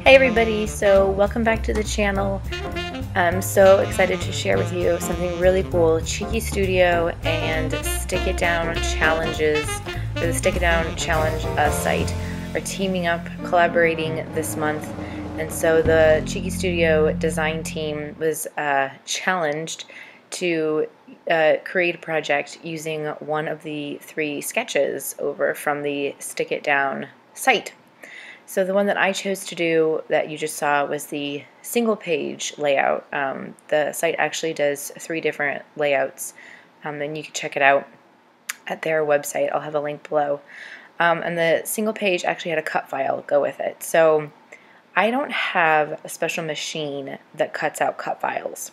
Hey everybody, so welcome back to the channel. I'm so excited to share with you something really cool. Cheeky Studio and Stick It Down challenges, or the Stick It Down challenge site are teaming up, collaborating this month. And so the Cheeky Studio design team was challenged to create a project using one of the 3 sketches over from the Stick It Down site. So the one that I chose to do that you just saw was the single page layout. The site actually does 3 different layouts, and you can check it out at their website. I'll have a link below. And the single page actually had a cut file go with it. So I don't have a special machine that cuts out cut files.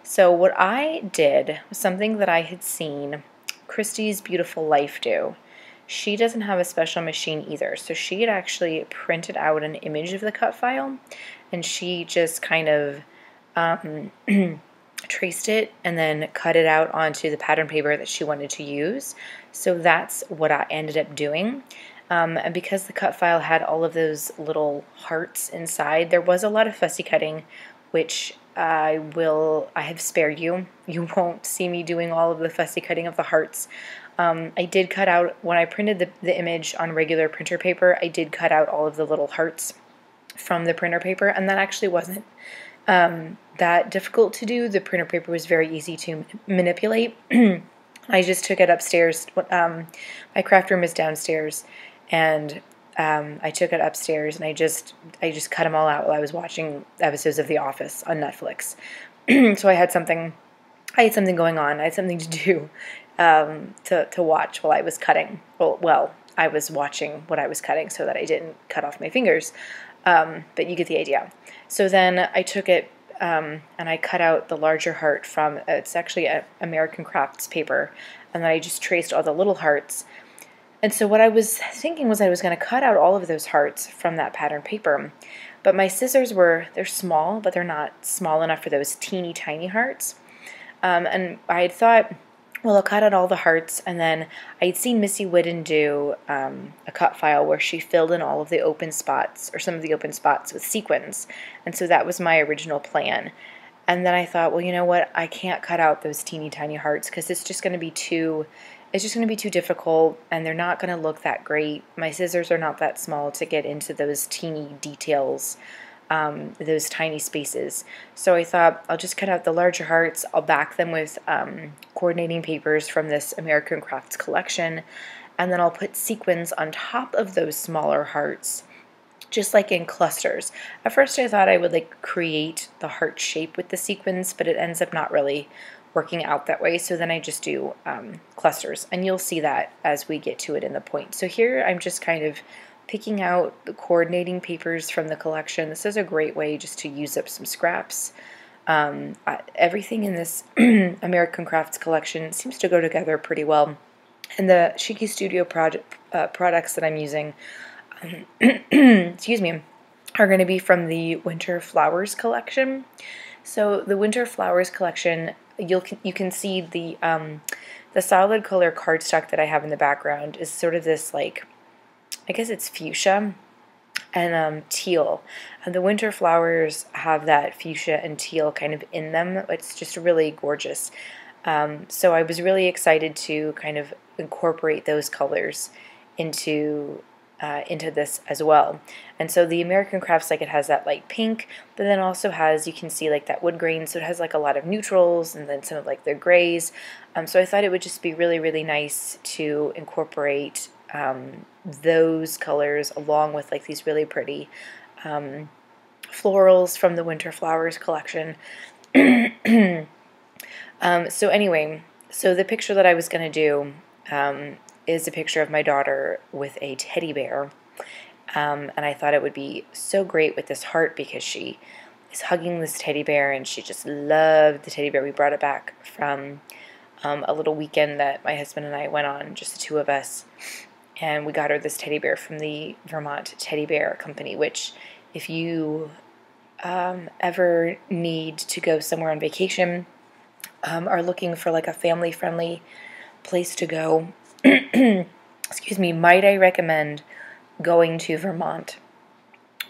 So what I did was something that I had seen Christy's Beautiful Life do. She doesn't have a special machine either, so she had actually printed out an image of the cut file, and she just kind of traced it and then cut it out onto the pattern paper that she wanted to use. So that's what I ended up doing. And because the cut file had all of those little hearts inside, there was a lot of fussy cutting, which I have spared you. You won't see me doing all of the fussy cutting of the hearts. I did cut out, when I printed the image on regular printer paper, I did cut out all of the little hearts from the printer paper, and that actually wasn't that difficult to do. The printer paper was very easy to manipulate. I just took it upstairs. My craft room is downstairs, and I took it upstairs, and I just cut them all out while I was watching episodes of The Office on Netflix. So I had something going on. I had something to do to watch while I was cutting. Well, I was watching what I was cutting so that I didn't cut off my fingers. But you get the idea. So then I took it and I cut out the larger heart from, it's actually an American Crafts paper, and then I just traced all the little hearts. And so what I was thinking was I was going to cut out all of those hearts from that pattern paper. But my scissors they're small, but they're not small enough for those teeny tiny hearts. And I had thought, well, I'll cut out all the hearts, and then I'd seen Missy Whidden do a cut file where she filled in all of the open spots, or some of the open spots, with sequins, and so that was my original plan. And then I thought, well, you know what, I can't cut out those teeny tiny hearts because it's just going to be too difficult, and they're not going to look that great. My scissors are not that small to get into those teeny details, those tiny spaces. So I thought I'll just cut out the larger hearts. I'll back them with coordinating papers from this American Crafts collection, and then I'll put sequins on top of those smaller hearts, just like in clusters. At first I thought I would create the heart shape with the sequins, but it ends up not really working out that way, so then I just do clusters, and you'll see that as we get to it in the point. So here I'm just kind of picking out the coordinating papers from the collection. This is a great way just to use up some scraps. Everything in this American Crafts collection seems to go together pretty well. And the Cheeky Studio products that I'm using, excuse me, are going to be from the Winter Flowers collection. So the Winter Flowers collection, you can see the solid color cardstock that I have in the background is sort of this I guess it's fuchsia and teal. And the Winter Flowers have that fuchsia and teal kind of in them. It's just really gorgeous. So I was really excited to kind of incorporate those colors into this as well. And so the American Crafts, it has that light pink, but then also has, you can see that wood grain, so it has a lot of neutrals and then some of the grays. So I thought it would just be really, really nice to incorporate those colors along with these really pretty florals from the Winter Flowers collection. So anyway, so the picture that I was going to do is a picture of my daughter with a teddy bear, and I thought it would be so great with this heart because she is hugging this teddy bear and she just loved the teddy bear. We brought it back from a little weekend that my husband and I went on, just the 2 of us. And we got her this teddy bear from the Vermont Teddy Bear Company, which if you ever need to go somewhere on vacation, are looking for a family-friendly place to go, excuse me, might I recommend going to Vermont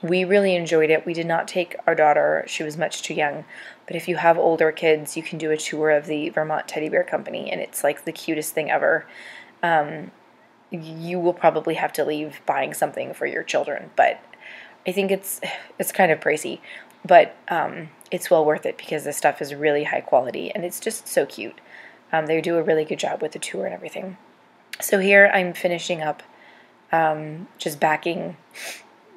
We really enjoyed it. We did not take our daughter. She was much too young. But if you have older kids, you can do a tour of the Vermont Teddy Bear Company, and it's like the cutest thing ever. You will probably have to leave buying something for your children, but I think it's kind of pricey, but it's well worth it because the stuff is really high quality, and it's just so cute. They do a really good job with the tour and everything. So here I'm finishing up just backing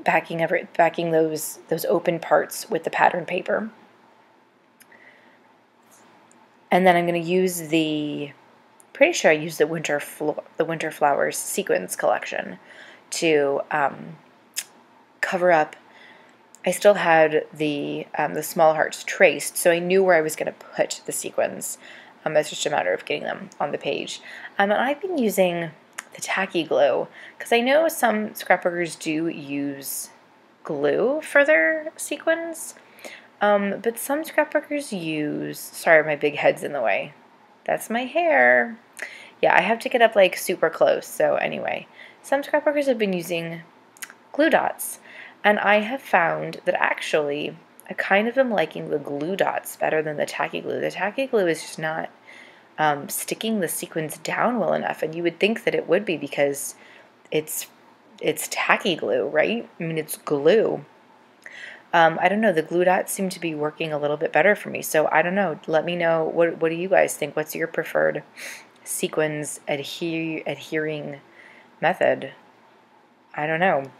those open parts with the pattern paper. And then I'm going to use pretty sure I used the Winter Flowers Sequins collection to cover up. I still had the small hearts traced, so I knew where I was going to put the sequins. It's just a matter of getting them on the page. And I've been using the tacky glue because I know some scrapbookers do use glue for their sequins, but some scrapbookers use, sorry, my big head's in the way. That's my hair. Yeah, I have to get up like super close. So anyway, some scrapbookers have been using glue dots, and I have found that actually I kind of am liking the glue dots better than the tacky glue. The tacky glue is just not sticking the sequins down well enough, and you would think that it would be because it's tacky glue, right? I mean, it's glue. I don't know, the glue dots seem to be working a little bit better for me, so I don't know. Let me know, what do you guys think? What's your preferred sequins adhering method? I don't know.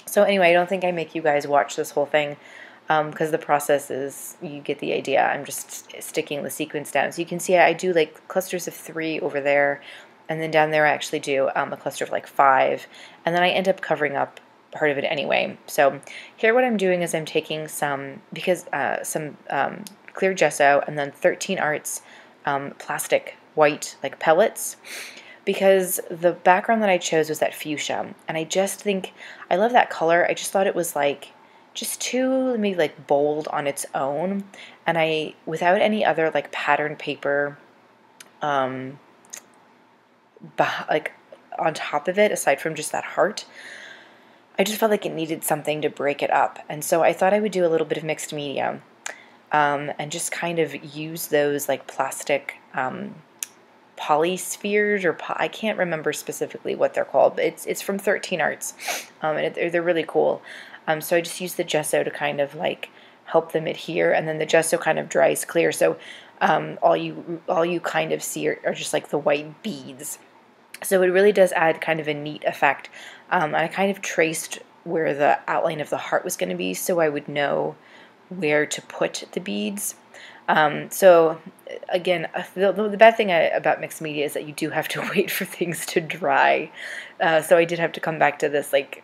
So anyway, I don't think I make you guys watch this whole thing because the process is, you get the idea. I'm just sticking the sequins down. So you can see I do like clusters of 3 over there, and then down there I actually do a cluster of like 5, and then I end up covering up part of it anyway. So here what I'm doing is I'm taking some clear gesso and then 13 Arts plastic white like pellets, because the background that I chose was that fuchsia, and I just think I love that color. I just thought it was like just too maybe like bold on its own, and I, without any other like pattern paper like on top of it aside from just that heart, I just felt like it needed something to break it up. And so I thought I would do a little bit of mixed media and just kind of use those like plastic polyspheres, or I can't remember specifically what they're called, but it's from 13 Arts, and they're really cool. So I just use the gesso to kind of like help them adhere, and then the gesso kind of dries clear. So all you kind of see are just like the white beads. So it really does add kind of a neat effect. And I kind of traced where the outline of the heart was going to be so I would know where to put the beads. So again, the bad thing about mixed media is that you do have to wait for things to dry. So I did have to come back to this, like,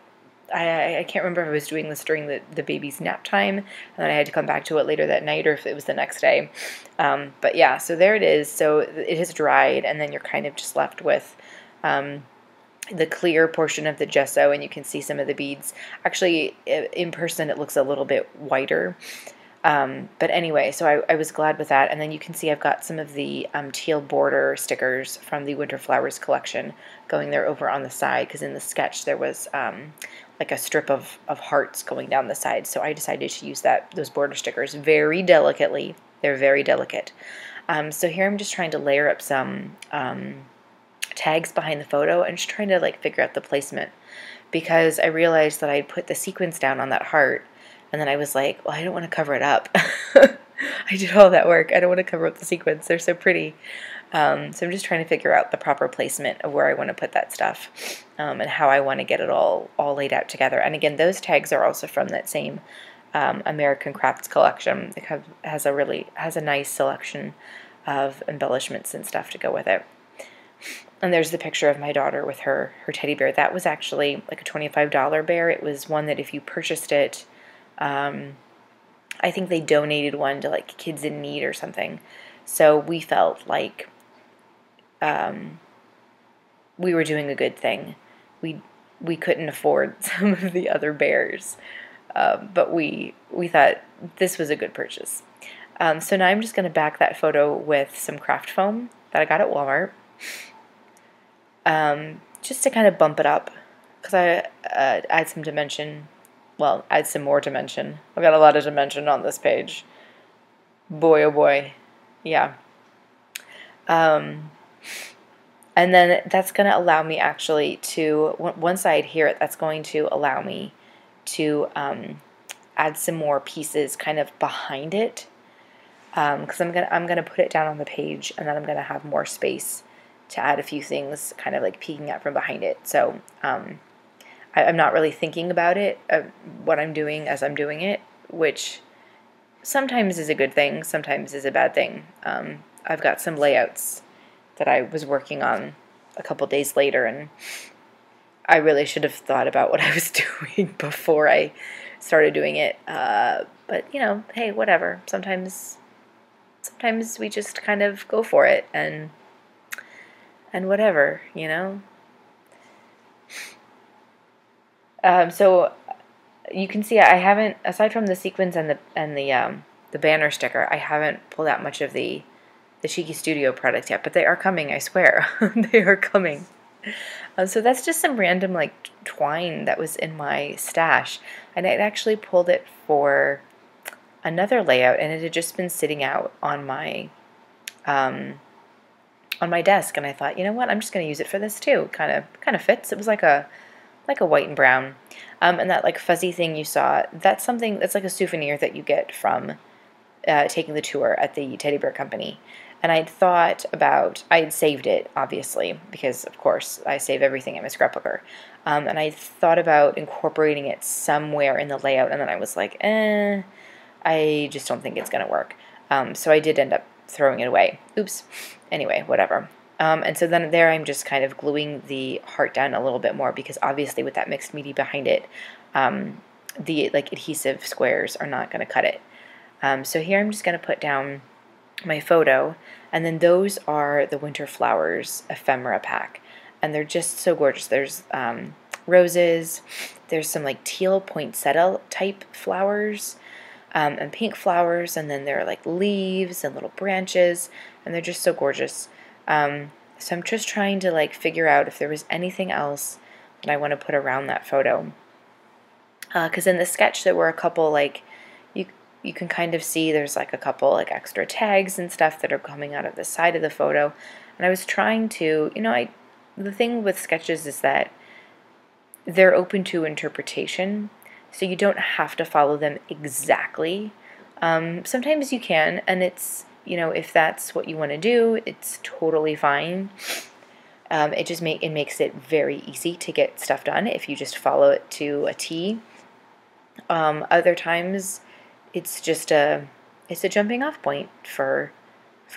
I can't remember if I was doing this during the baby's nap time, and then I had to come back to it later that night, or if it was the next day. But yeah, so there it is. So it has dried, and then you're kind of just left with the clear portion of the gesso, and you can see some of the beads. Actually, in person it looks a little bit whiter. But anyway, so I was glad with that. And then you can see I've got some of the teal border stickers from the Winter Flowers collection going there over on the side, because in the sketch there was like a strip of hearts going down the side. So I decided to use those border stickers very delicately. They're very delicate. So here I'm just trying to layer up some tags behind the photo and just trying to like figure out the placement, because I realized that I'd put the sequins down on that heart, and then I was like, well, I don't want to cover it up. I did all that work. I don't want to cover up the sequins. They're so pretty. So I'm just trying to figure out the proper placement of where I want to put that stuff, and how I want to get it all laid out together. And again, those tags are also from that same American Crafts collection. It has a nice selection of embellishments and stuff to go with it. And there's the picture of my daughter with her teddy bear. That was actually like a $25 bear. It was one that if you purchased it, I think they donated one to like kids in need or something. So we felt like we were doing a good thing. We couldn't afford some of the other bears, but we thought this was a good purchase. So now I'm just going to back that photo with some craft foam that I got at Walmart. Just to kind of bump it up, because I add some dimension. well, add some more dimension. I've got a lot of dimension on this page. Boy, oh boy. Yeah. And then that's going to allow me actually to, once I adhere it, that's going to allow me to add some more pieces kind of behind it, because I'm gonna put it down on the page, and then I'm gonna have more space to add a few things kind of like peeking out from behind it. So I'm not really thinking about it, what I'm doing as I'm doing it, which sometimes is a good thing, sometimes is a bad thing. I've got some layouts that I was working on a couple days later, and I really should have thought about what I was doing before I started doing it. But you know, hey, whatever. Sometimes we just kind of go for it, and whatever, you know. So you can see I haven't, aside from the sequins and the banner sticker, I haven't pulled out much of the Cheeky Studio product yet, but they are coming, I swear. They are coming. So that's just some random like twine that was in my stash, and I'd actually pulled it for another layout, and it had just been sitting out on my desk, and I thought, you know what, I'm just going to use it for this too. Kind of fits. It was like a white and brown, and that like fuzzy thing you saw, that's something that's like a souvenir that you get from taking the tour at the teddy bear company. And I'd thought about, I had saved it, obviously, because, of course, I save everything in my scrapbooker. And I thought about incorporating it somewhere in the layout, and then I was like, I just don't think it's going to work. So I did end up throwing it away. Oops. Anyway, whatever. And so then there I'm just kind of gluing the heart down a little bit more, because obviously with that mixed media behind it, the like adhesive squares are not going to cut it. So here I'm just going to put down my photo, and then those are the Winter Flowers ephemera pack, and they're just so gorgeous. There's roses, there's some like teal poinsettia type flowers, and pink flowers, and then there are like leaves and little branches, and they're just so gorgeous. So I'm just trying to like figure out if there was anything else that I want to put around that photo, because in the sketch there were a couple like, you can kind of see there's like a couple like extra tags and stuff that are coming out of the side of the photo. And I was trying to, you know, the thing with sketches is that they're open to interpretation, so you don't have to follow them exactly. Sometimes you can, and it's, you know, if that's what you want to do, it's totally fine. It makes it very easy to get stuff done if you just follow it to a T. Other times it's just a jumping off point for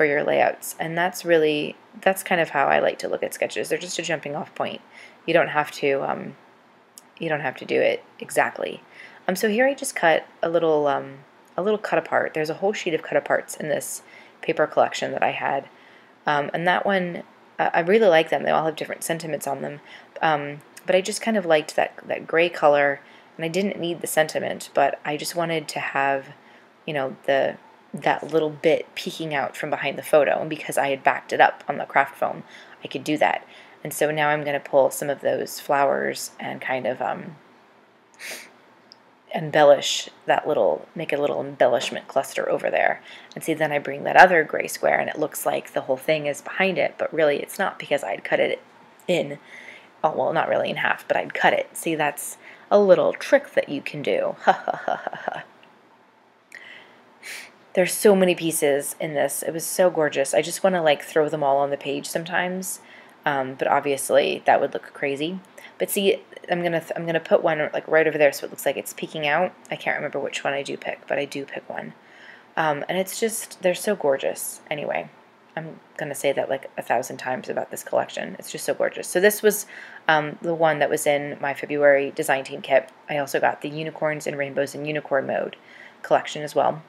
your layouts, and that's kind of how I like to look at sketches. They're just a jumping off point. You don't have to do it exactly. So here I just cut a little cut apart. There's a whole sheet of cut aparts in this paper collection that I had, and that one I really like them. They all have different sentiments on them, but I just kind of liked that gray color. And I didn't need the sentiment, but I just wanted to have, you know, that little bit peeking out from behind the photo. And because I had backed it up on the craft foam, I could do that. And so now I'm going to pull some of those flowers and kind of embellish that make a little embellishment cluster over there. And see, then I bring that other gray square, and it looks like the whole thing is behind it, but really it's not, because I'd cut it in, oh, well, not really in half, but I'd cut it. See, that's a little trick that you can do. Ha ha ha ha ha. There's so many pieces in this. It was so gorgeous. I just want to like throw them all on the page sometimes, but obviously that would look crazy. But see, I'm gonna put one like right over there so it looks like it's peeking out. I can't remember which one I do pick, but I do pick one, and it's just, they're so gorgeous. Anyway, I'm going to say that like 1,000 times about this collection. It's just so gorgeous. So this was the one that was in my February design team kit. I also got the Unicorns and Rainbows in Unicorn Mode collection as well.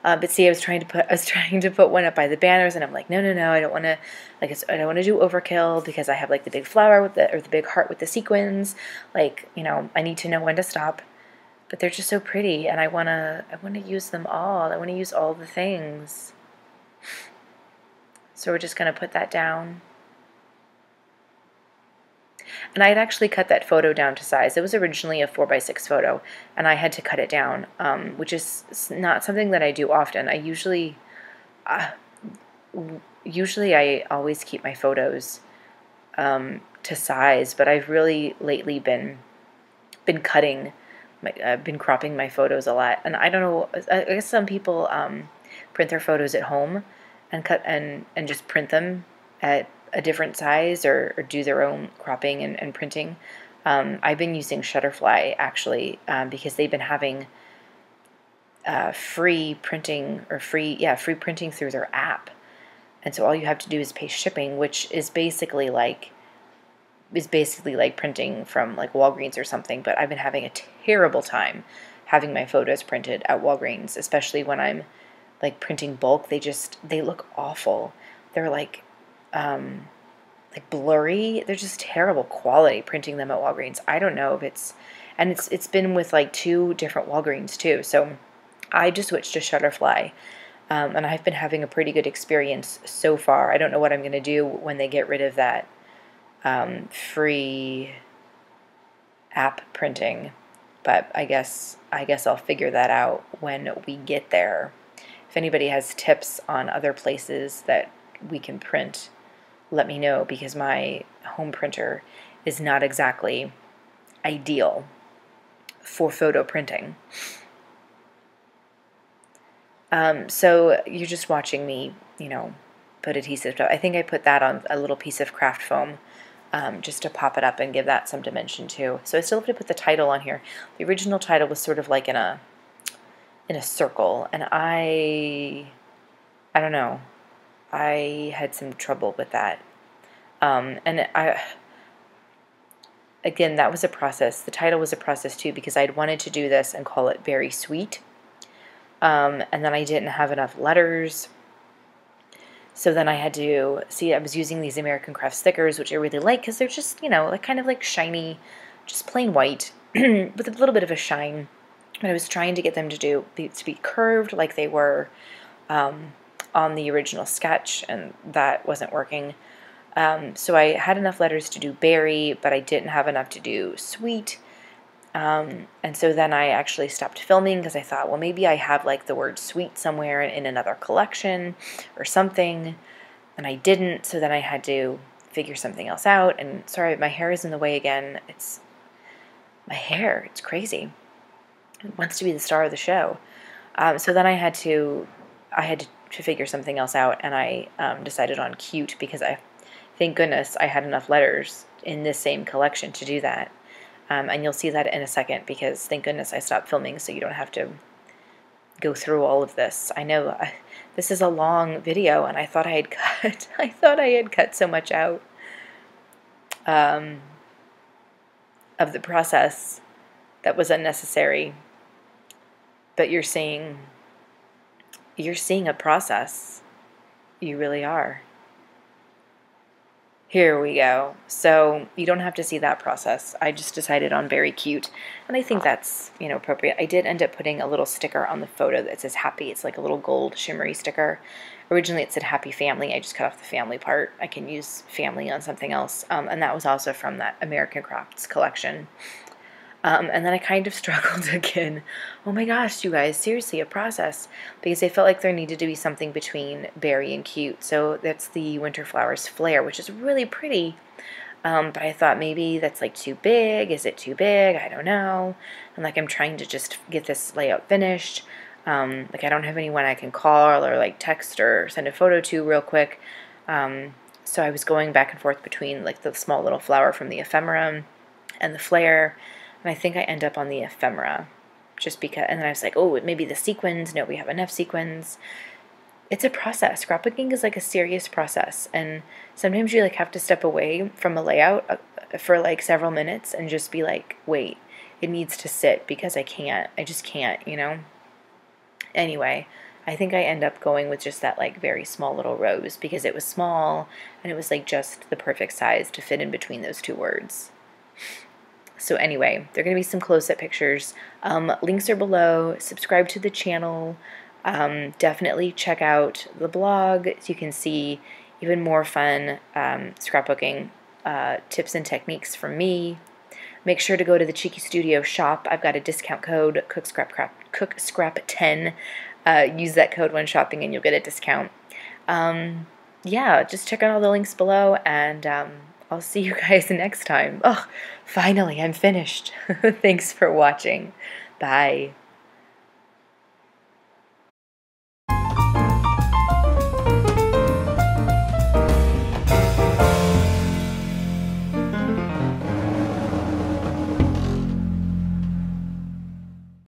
But see, I was trying to put one up by the banners, and I'm like, no, I don't want to, like, I don't want to do overkill, because I have like the big flower with the big heart with the sequins. Like, you know, I need to know when to stop. But they're just so pretty, and I wanna use them all. I want to use all the things. So we're just going to put that down. And I had actually cut that photo down to size. It was originally a 4x6 photo, and I had to cut it down, which is not something that I do often. Usually I always keep my photos to size, but I've really lately been cutting, I've been cropping my photos a lot. And I don't know, I guess some people print their photos at home and cut and just print them at a different size, or do their own cropping and printing. I've been using Shutterfly actually, because they've been having free printing, or free printing through their app. And so all you have to do is pay shipping, which is basically like printing from like Walgreens or something. But I've been having a terrible time having my photos printed at Walgreens, especially when I'm like printing bulk. They look awful. They're like blurry. They're just terrible quality printing them at Walgreens. I don't know if it's been with like 2 different Walgreens too. So I just switched to Shutterfly. And I've been having a pretty good experience so far. I don't know what I'm going to do when they get rid of that free app printing, but I guess I'll figure that out when we get there. If anybody has tips on other places that we can print, let me know, because my home printer is not exactly ideal for photo printing. So you're just watching me, put adhesive stuff. I think I put that on a little piece of craft foam, just to pop it up and give that some dimension too. So I still have to put the title on here. The original title was sort of like in a circle, and I don't know. I had some trouble with that. Again, that was a process. The title was a process too, because I'd wanted to do this and call it Very Sweet. And then I didn't have enough letters. So then I had to, I was using these American Craft stickers, which I really like, because they're just, like kind of like shiny, just plain white, with a little bit of a shine. But I was trying to get them to be curved like they were on the original sketch, and that wasn't working. So I had enough letters to do Beary, but I didn't have enough to do Sweet. And so then I actually stopped filming, because I thought, well, maybe I have like the word sweet somewhere in another collection or something, and I didn't. So then I had to figure something else out. And sorry, my hair is in the way again. It's my hair. It's crazy. It wants to be the star of the show. So then I had to figure something else out, and I decided on cute, because thank goodness I had enough letters in this same collection to do that. And you'll see that in a second, because thank goodness I stopped filming, so you don't have to go through all of this. I know this is a long video, and I thought I had cut so much out of the process that was unnecessary. But you're seeing a process. You really are. Here we go. So you don't have to see that process. I just decided on Very Cute, and I think that's, appropriate. I did end up putting a little sticker on the photo that says happy. It's like a little gold shimmery sticker. Originally it said happy family. I just cut off the family part. I can use family on something else. And that was also from that American Crafts collection. And then I kind of struggled again. Oh my gosh, you guys, seriously, a process. Because I felt like there needed to be something between Beary and Cute. So that's the Winter Flowers Flare, which is really pretty. But I thought maybe that's like too big. Is it too big? I don't know. And like I'm trying to just get this layout finished. Like I don't have anyone I can call or like text or send a photo to real quick. So I was going back and forth between like the small little flower from the ephemera and the flare. And I think I end up on the ephemera, just because, and then I was like, oh, maybe the sequins. No, we have enough sequins. It's a process. Scrapbooking is like a serious process, and sometimes you like have to step away from a layout for like several minutes and just be like, wait, it needs to sit, because I just can't, Anyway, I think I end up going with just that like very small little rose, because it was small and it was like just the perfect size to fit in between those 2 words. So anyway, there are going to be some close-up pictures. Links are below. Subscribe to the channel. Definitely check out the blog so you can see even more fun scrapbooking tips and techniques from me. Make sure to go to the Cheeky Studio shop. I've got a discount code, CookScrap10. Use that code when shopping and you'll get a discount. Yeah, just check out all the links below, and I'll see you guys next time. Oh, finally, I'm finished. Thanks for watching. Bye.